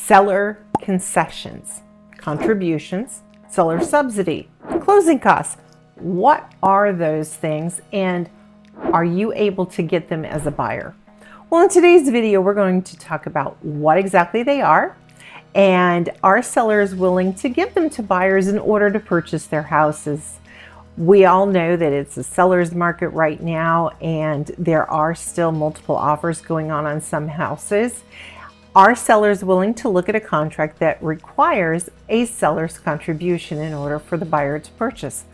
seller concessions, contributions, seller subsidy, closing costs. What are those things, and are you able to get them as a buyer? Well, in today's video, we're going to talk about what exactly they are, and are sellers willing to give them to buyers in order to purchase their houses? We all know that it's a seller's market right now, and there are still multiple offers going on some houses. Are sellers willing to look at a contract that requires a seller's contribution in order for the buyer to purchase?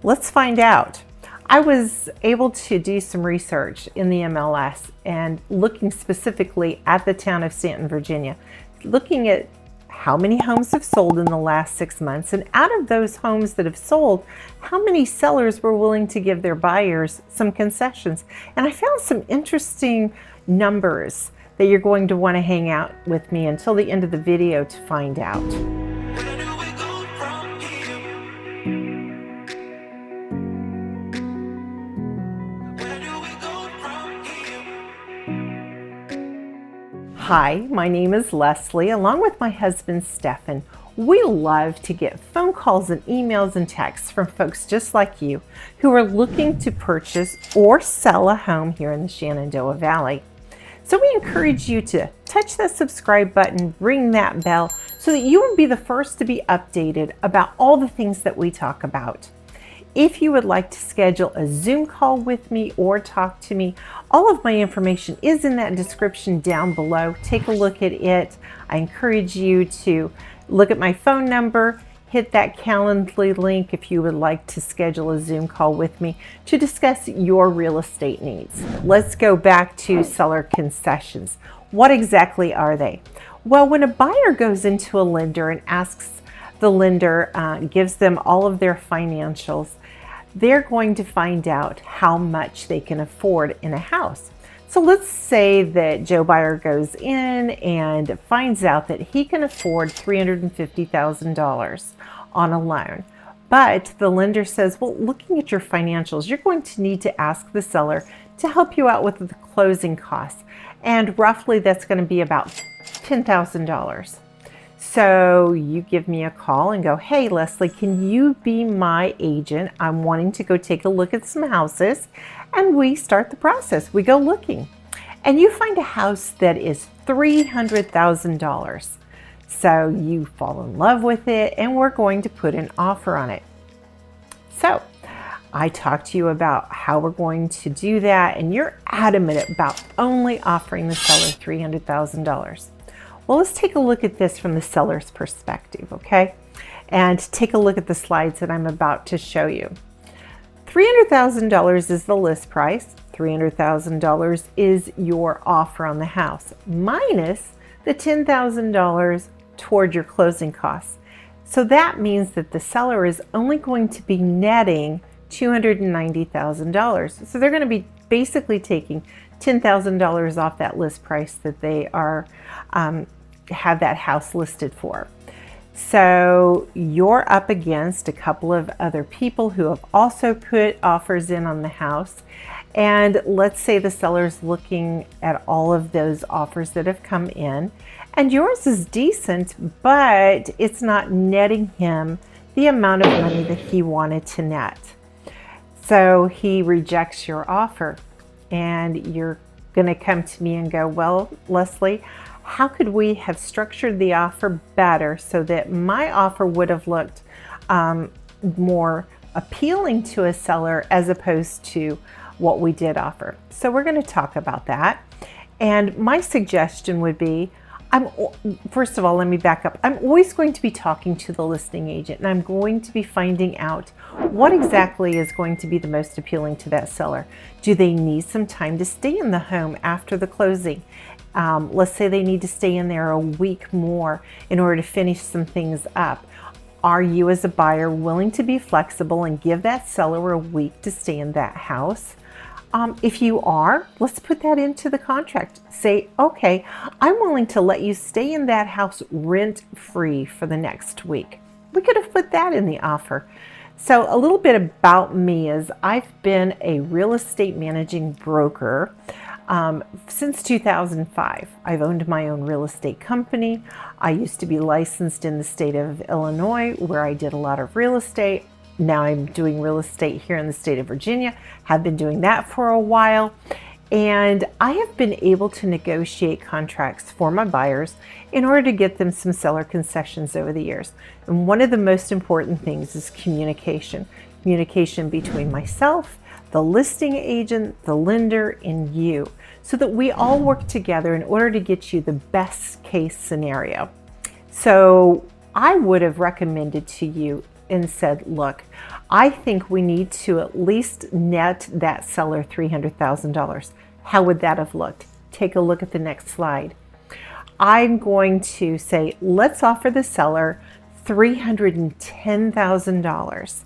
Let's find out. I was able to do some research in the MLS and looking specifically at the town of Stanton, Virginia, looking at how many homes have sold in the last 6 months, and out of those homes that have sold, how many sellers were willing to give their buyers some concessions. And I found some interesting numbers that you're going to want to hang out with me until the end of the video to find out. Hi, my name is Leslie, along with my husband Stephen. We love to get phone calls and emails and texts from folks just like you who are looking to purchase or sell a home here in the Shenandoah Valley. So we encourage you to touch that subscribe button, ring that bell, so that you will be the first to be updated about all the things that we talk about. If you would like to schedule a Zoom call with me or talk to me, all of my information is in that description down below. Take a look at it. I encourage you to look at my phone number, hit that Calendly link if you would like to schedule a Zoom call with me to discuss your real estate needs. Let's go back to seller concessions. What exactly are they? Well, when a buyer goes into a lender and asks the lender, gives them all of their financials, they're going to find out how much they can afford in a house. So let's say that Joe Buyer goes in and finds out that he can afford $350,000 on a loan. But the lender says, well, looking at your financials, you're going to need to ask the seller to help you out with the closing costs. And roughly that's going to be about $10,000. So you give me a call and go, hey, Leslie, can you be my agent? I'm wanting to go take a look at some houses. And we start the process. We go looking. And you find a house that is $300,000. So you fall in love with it, and we're going to put an offer on it. So I talk to you about how we're going to do that, and you're adamant about only offering the seller $300,000. Well, let's take a look at this from the seller's perspective, okay? And take a look at the slides that I'm about to show you. $300,000 is the list price. $300,000 is your offer on the house, minus the $10,000 toward your closing costs. So that means that the seller is only going to be netting $290,000. So they're going to be basically taking $10,000 off that list price that they are have that house listed for. So you're up against a couple of other people who have also put offers in on the house. And let's say the seller's looking at all of those offers that have come in, and yours is decent, but it's not netting him the amount of money that he wanted to net. So he rejects your offer, and you're going to come to me and go, well, Leslie, how could we have structured the offer better so that my offer would have looked more appealing to a seller as opposed to what we did offer? So we're going to talk about that. And my suggestion would be, first of all, let me back up. I'm always going to be talking to the listing agent, and I'm going to be finding out what exactly is going to be the most appealing to that seller. Do they need some time to stay in the home after the closing? Let's say they need to stay in there a week more in order to finish some things up. Are you as a buyer willing to be flexible and give that seller a week to stay in that house? If you are, let's put that into the contract. Say, okay, I'm willing to let you stay in that house rent-free for the next week. We could have put that in the offer. So a little bit about me is I've been a real estate managing broker Since 2005, I've owned my own real estate company. I used to be licensed in the state of Illinois, where I did a lot of real estate. Now I'm doing real estate here in the state of Virginia, have been doing that for a while. And I have been able to negotiate contracts for my buyers in order to get them some seller concessions over the years. And one of the most important things is communication. Communication between myself, the listing agent, the lender, and you, so that we all work together in order to get you the best case scenario. So I would have recommended to you and said, look, I think we need to at least net that seller $300,000. How would that have looked? Take a look at the next slide. I'm going to say, let's offer the seller $310,000.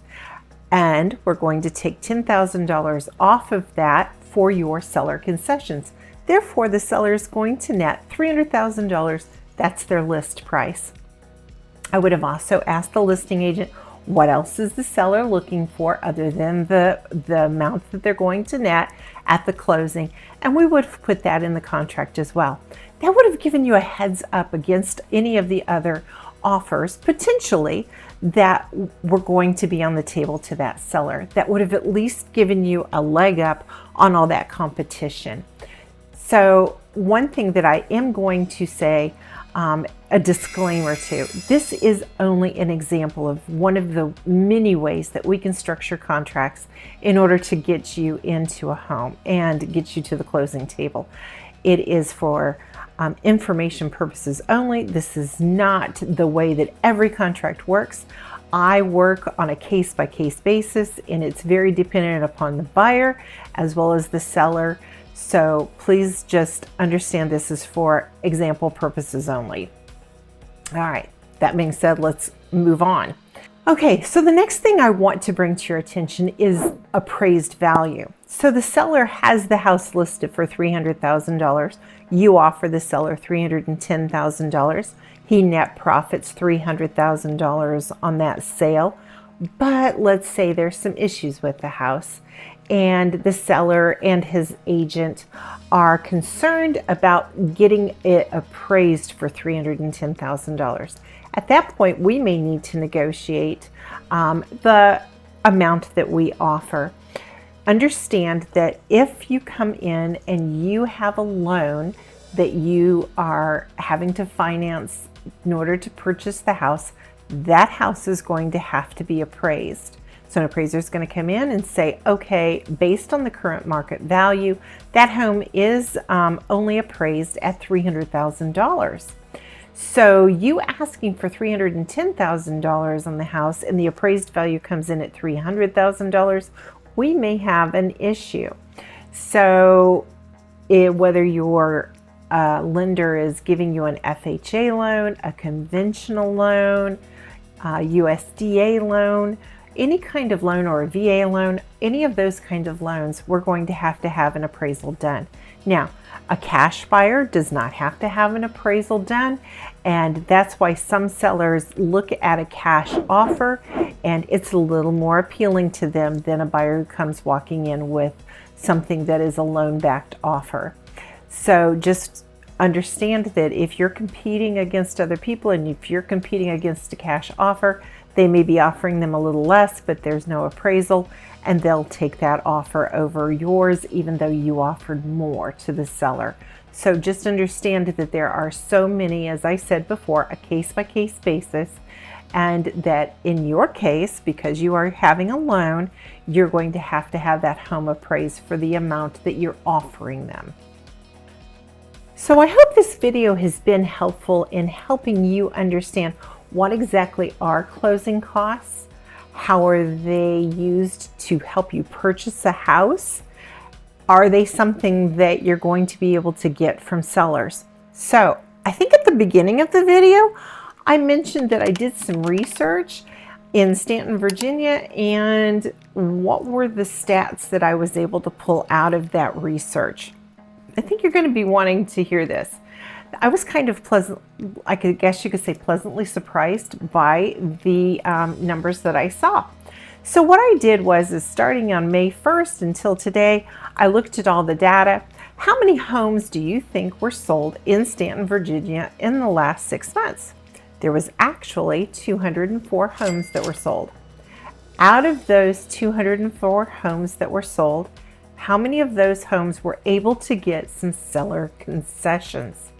And we're going to take $10,000 off of that for your seller concessions. Therefore, the seller is going to net $300,000. That's their list price. I would have also asked the listing agent, what else is the seller looking for other than the amount that they're going to net at the closing? And we would have put that in the contract as well. That would have given you a heads up against any of the other offers potentially that were going to be on the table to that seller. That would have at least given you a leg up on all that competition. So one thing that I am going to say, a disclaimer to, this is only an example of one of the many ways that we can structure contracts in order to get you into a home and get you to the closing table. It is for information purposes only. This is not the way that every contract works. I work on a case-by-case basis, and it's very dependent upon the buyer as well as the seller. So please just understand this is for example purposes only. All right, that being said, let's move on. Okay, so the next thing I want to bring to your attention is appraised value. So the seller has the house listed for $300,000. You offer the seller $310,000. He net profits $300,000 on that sale. But let's say there's some issues with the house, and the seller and his agent are concerned about getting it appraised for $310,000. At that point, we may need to negotiate the amount that we offer. Understand that if you come in and you have a loan that you are having to finance in order to purchase the house, that house is going to have to be appraised. So an appraiser is going to come in and say, okay, based on the current market value, that home is only appraised at $300,000. So you asking for $310,000 on the house and the appraised value comes in at $300,000, we may have an issue. So whether your lender is giving you an FHA loan, a conventional loan, USDA loan, any kind of loan, or a VA loan, any of those kind of loans, we're going to have an appraisal done. Now, a cash buyer does not have to have an appraisal done, and that's why some sellers look at a cash offer and it's a little more appealing to them than a buyer who comes walking in with something that is a loan-backed offer. So just understand that if you're competing against other people and if you're competing against a cash offer, they may be offering them a little less, but there's no appraisal, and they'll take that offer over yours even though you offered more to the seller. So just understand that there are so many, as I said before, a case-by-case basis, and that in your case, because you are having a loan, you're going to have that home appraised for the amount that you're offering them. So I hope this video has been helpful in helping you understand what exactly are closing costs, how are they used to help you purchase a house, are they something that you're going to be able to get from sellers. So I think at the beginning of the video, I mentioned that I did some research in Stanton, Virginia, and what were the stats that I was able to pull out of that research. I think you're going to be wanting to hear this. I was kind of guess you could say pleasantly surprised by the numbers that I saw. So what I did was, starting on May 1st until today, I looked at all the data, How many homes do you think were sold in Stanton, Virginia in the last 6 months? There was actually 204 homes that were sold. Out of those 204 homes that were sold, how many of those homes were able to get some seller concessions?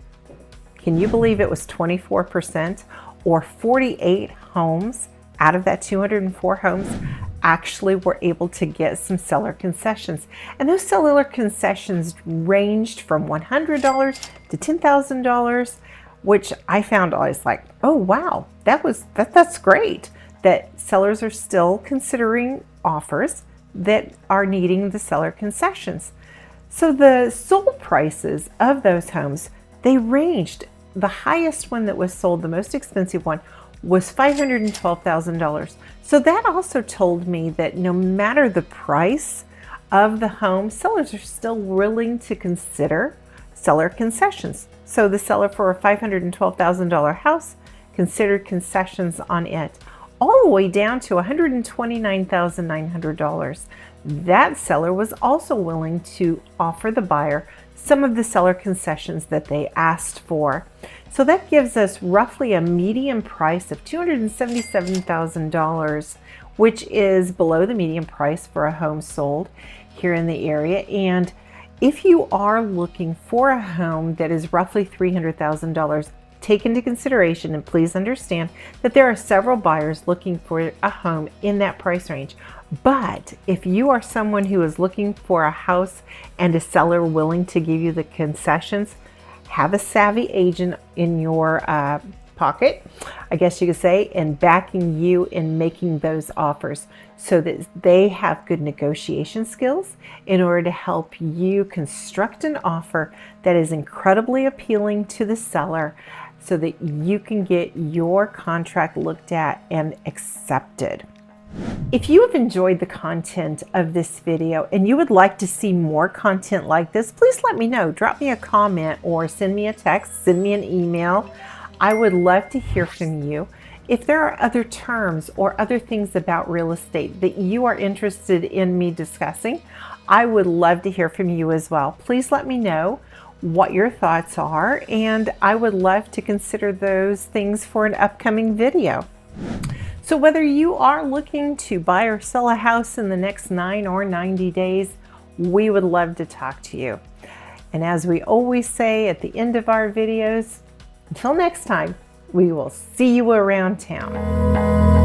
Can you believe it was 24%, or 48 homes out of that 204 homes actually were able to get some seller concessions? And those seller concessions ranged from $100 to $10,000, which I found always like, oh wow, that's great that sellers are still considering offers that are needing the seller concessions. So the sold prices of those homes, they ranged. The highest one that was sold, the most expensive one, was $512,000. So that also told me that no matter the price of the home, sellers are still willing to consider seller concessions. So the seller for a $512,000 house considered concessions on it, all the way down to $129,900. That seller was also willing to offer the buyer some of the seller concessions that they asked for. So that gives us roughly a median price of $277,000, which is below the median price for a home sold here in the area. And if you are looking for a home that is roughly $300,000, take into consideration, and please understand that there are several buyers looking for a home in that price range. But if you are someone who is looking for a house and a seller willing to give you the concessions, have a savvy agent in your pocket, I guess you could say, and backing you in making those offers so that they have good negotiation skills in order to help you construct an offer that is incredibly appealing to the seller so that you can get your contract looked at and accepted. If you have enjoyed the content of this video and you would like to see more content like this, please let me know. Drop me a comment or send me a text, send me an email. I would love to hear from you. If there are other terms or other things about real estate that you are interested in me discussing, I would love to hear from you as well. Please let me know what your thoughts are, and I would love to consider those things for an upcoming video. So whether you are looking to buy or sell a house in the next 9 or 90 days, we would love to talk to you. And as we always say at the end of our videos, until next time, we will see you around town.